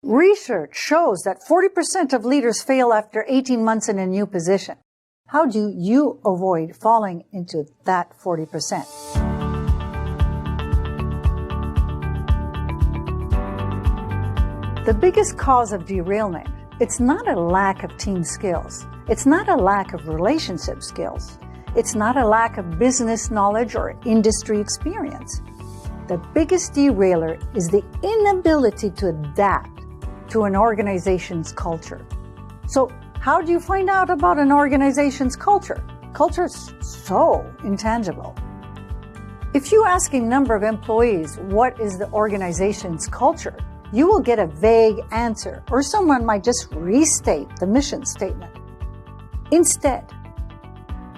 Research shows that 40% of leaders fail after 18 months in a new position. How do you avoid falling into that 40%? The biggest cause of derailment, it's not a lack of team skills. It's not a lack of relationship skills. It's not a lack of business knowledge or industry experience. The biggest derailer is the inability to adapt to an organization's culture. So how do you find out about an organization's culture? Culture is so intangible. If you ask a number of employees what is the organization's culture, you will get a vague answer, or someone might just restate the mission statement. Instead,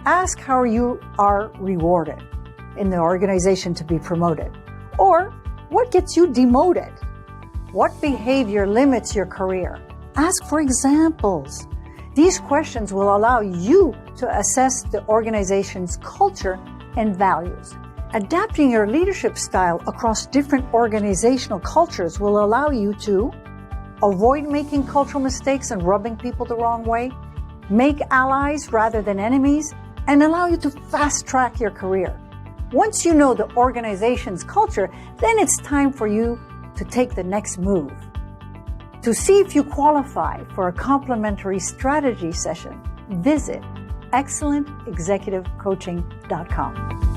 ask how you are rewarded in the organization to be promoted, or what gets you demoted? What behavior limits your career? Ask for examples. These questions will allow you to assess the organization's culture and values. Adapting your leadership style across different organizational cultures will allow you to avoid making cultural mistakes and rubbing people the wrong way, make allies rather than enemies, and allow you to fast-track your career. Once you know the organization's culture, then it's time for you to take the next move. To see if you qualify for a complimentary strategy session, visit excellentexecutivecoaching.com.